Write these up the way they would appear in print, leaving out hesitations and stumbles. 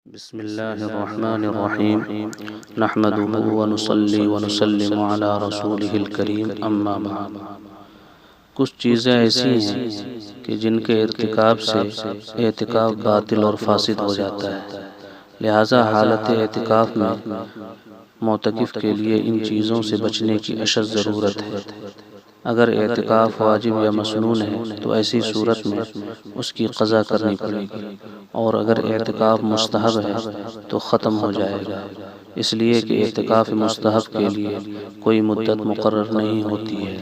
بسم اللہ الرحمن الرحیم نحمده ونصلی ونسلم علی رسولہ الکریم اما بعد۔ کچھ چیزیں ایسی ہیں کہ جن کے ارتکاب سے اعتکاف باطل اور فاسد ہو جاتا ہے، لہذا حالت اعتکاف میں معتکف کے لیے ان چیزوں سے بچنے کی اشد ضرورت ہے۔ اگر اعتکاف واجب یا مسنون ہے تو ایسی صورت میں اس کی قضا کرنی پڑے گی، اور اگر اعتکاف مستحب ہے تو ختم ہو جائے گا، اس لیے کہ اعتکاف مستحب کے لیے کوئی مدت مقرر نہیں ہوتی ہے۔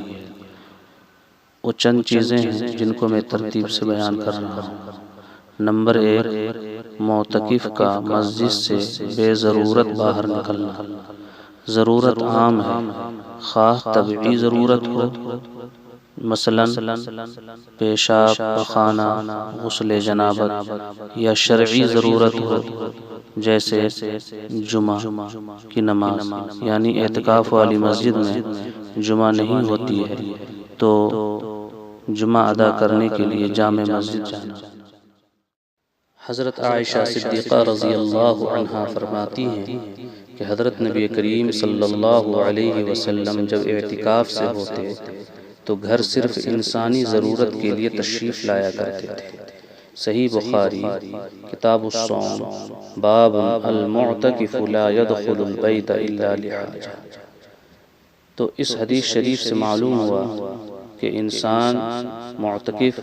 وہ چند چیزیں ہیں جن کو میں ترتیب سے بیان کر رہا ہوں۔ نمبر 1، معتکف کا مسجد سے بے ضرورت باہر نکلنا۔ ضرورت عام ہے، خواہ طبعی ضرورت ہو، مثلاً پیشاب پخانہ، غسل جنابت، یا شرعی ضرورت ہو جیسے جمعہ کی نماز، یعنی اعتکاف والی مسجد میں جمعہ نہیں ہوتی ہے تو جمعہ ادا کرنے کے لیے جامع مسجد جانا۔ حضرت عائشہ صدیقہ رضی اللہ عنہا فرماتی ہیں کہ حضرت نبی کریم صلی اللہ علیہ وسلم جب اعتکاف سے ہوتے تو گھر صرف انسانی ضرورت کے لیے تشریف لایا کرتے تھے۔ صحیح بخاری کتاب الصوم، باب المعتکف لا يدخل البیت الا لحاجہ۔ تو اس حدیث شریف سے معلوم ہوا کہ انسان معتکف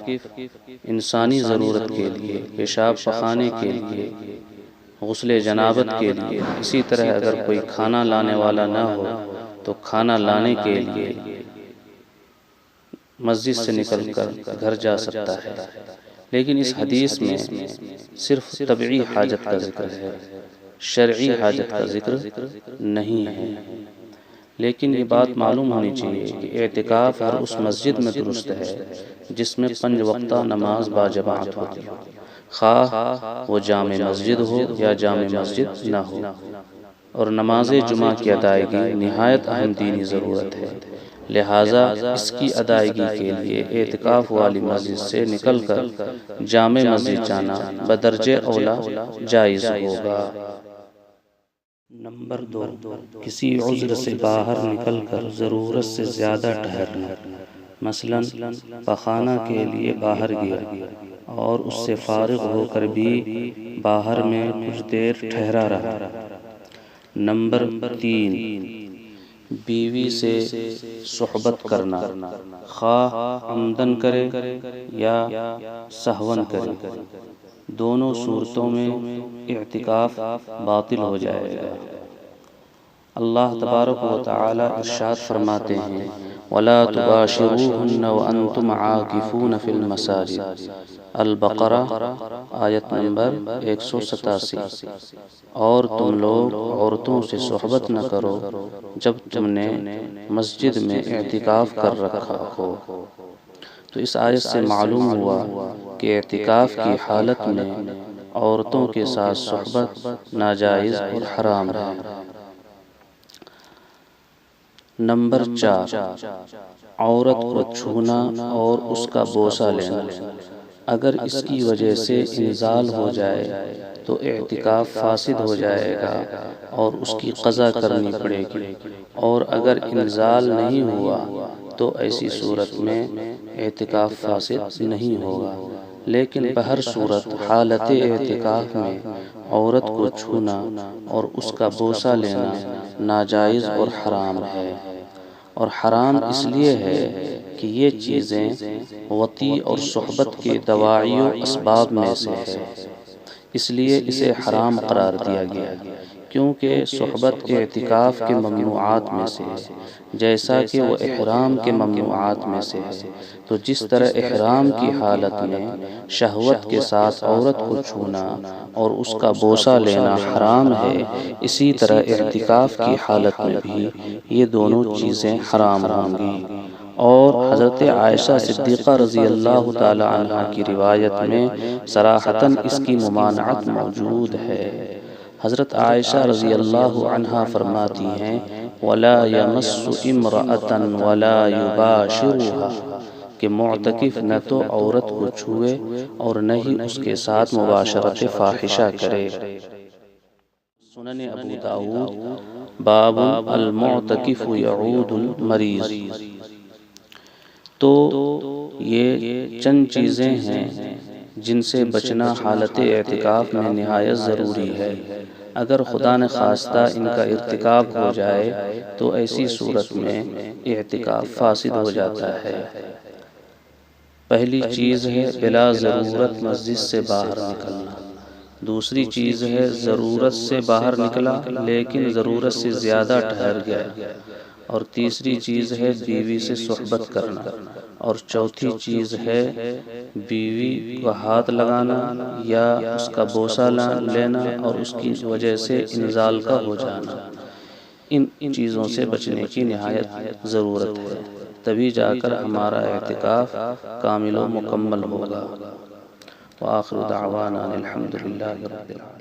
انسانی ضرورت کے لیے، پیشاب پخانے کے لیے، غسل جنابت کے لیے، اسی طرح اگر کوئی کھانا لانے والا نہ ہو تو کھانا لانے کے لیے مسجد سے نکل کر گھر جا سکتا ہے۔ لیکن اس حدیث میں صرف طبعی حاجت کا ذکر ہے، شرعی حاجت کا ذکر نہیں ہے۔ لیکن یہ بات معلوم ہونی چاہیے کہ اعتکاف ہر اس مسجد میں درست ہے جس میں 5 وقتہ نماز باجماعت ہوتی ہو، خواہ وہ جامع مسجد ہو یا جامع مسجد نہ ہو۔ اور نماز جمعہ کی ادائیگی نہایت اہم دینی ضرورت ہے، لہٰذا اس کی ادائیگی کے لیے اعتکاف والی مسجد سے نکل کر جامع مسجد جانا بدرجہ اولیٰ جائز ہوگا۔ نمبر 2، کسی عذر سے باہر نکل کر ضرورت سے زیادہ ٹھہرنا، مثلاً پخانہ کے لیے باہر گیا اور اس سے فارغ ہو کر بھی باہر میں کچھ دیر ٹھہرا رہا۔ نمبر 3، بیوی سے صحبت کرنا، خواہ عمدن کرے یا سہون کرے، دونوں صورتوں میں اعتکاف باطل ہو جائے گا۔ اللہ تبارک و تعالی ارشاد فرماتے ہیں وَلَا تُبَاشِرُوهُنَّ وَأَنْتُمْ عَاكِفُونَ فِي الْمَسَاجِدِ، البقرہ آیت نمبر 187۔ اور تم لوگ عورتوں سے صحبت نہ کرو جب تم نے مسجد میں اعتکاف کر رکھا ہو۔ تو اس آیت سے معلوم ہوا کہ اعتکاف کی حالت میں عورتوں کے ساتھ صحبت ناجائز اور حرام ہے۔ نمبر 4، عورت کو چھونا اور اس کا بوسہ لینا۔ اگر اس کی وجہ سے انزال ہو جائے تو اعتکاف فاسد ہو جائے گا اور اس کی قضا کرنی پڑے گی، اور اگر انزال نہیں ہوا تو ایسی صورت میں اعتکاف فاسد نہیں ہوگا۔ لیکن بہر صورت حالت اعتکاف میں عورت کو چھونا اور اس کا بوسہ لینا ناجائز اور حرام ہے، اور حرام اس لیے ہے کہ یہ چیزیں وطی اور صحبت کے دواعی و اسباب میں سے ہے، اس لیے اسے حرام قرار دیا گیا، کیونکہ صحبت اعتکاف کے ممنوعات میں سے ہے، جیسا کہ وہ احرام کے ممنوعات میں سے ہے۔ تو جس طرح احرام کی حالت میں شہوت کے ساتھ عورت کو چھونا اور اس کا بوسہ لینا حرام ہے، اسی طرح اعتکاف کی حالت میں بھی یہ دونوں چیزیں حرام ہوں گی۔ اور حضرت عائشہ صدیقہ رضی اللہ تعالی عنہا کی روایت میں صراحتاً اس کی ممانعت موجود ہے۔ حضرت عائشہ رضی اللہ عنہا فرماتی ہیں وَلَا يَمَسُّ امْرَأَةً وَلَا يُبَاشِرُهَا، کہ معتکف نہ تو عورت کو چھوئے اور نہ ہی اس کے ساتھ مباشرت فاحشہ کرے۔ سنن ابو داؤد باب المعتکف یعود المریض۔ تو یہ چند چیزیں ہیں جن سے بچنا حالت اعتکاف میں نہایت ضروری ہے۔ اگر خدا نخواستہ ان کا ارتکاب ہو جائے تو ایسی صورت میں اعتکاف فاسد ہو جاتا ہے۔ پہلی چیز ہے بلا ضرورت مسجد سے باہر نکلنا۔ دوسری چیز ہے ضرورت سے باہر نکلا لیکن ضرورت سے زیادہ ٹھہر گیا۔ اور تیسری چیز ہے بیوی سے صحبت کرنا۔ اور چوتھی چیز ہے بیوی کو ہاتھ لگانا یا اس کا بوسہ لینا اور اس کی وجہ سے انزال کا ہو جانا۔ ان چیزوں سے بچنے کی نہایت ضرورت ہے، تبھی جا کر ہمارا اعتکاف کامل و مکمل ہوگا۔ وآخر دعوانا الحمدللہ رب العالمین۔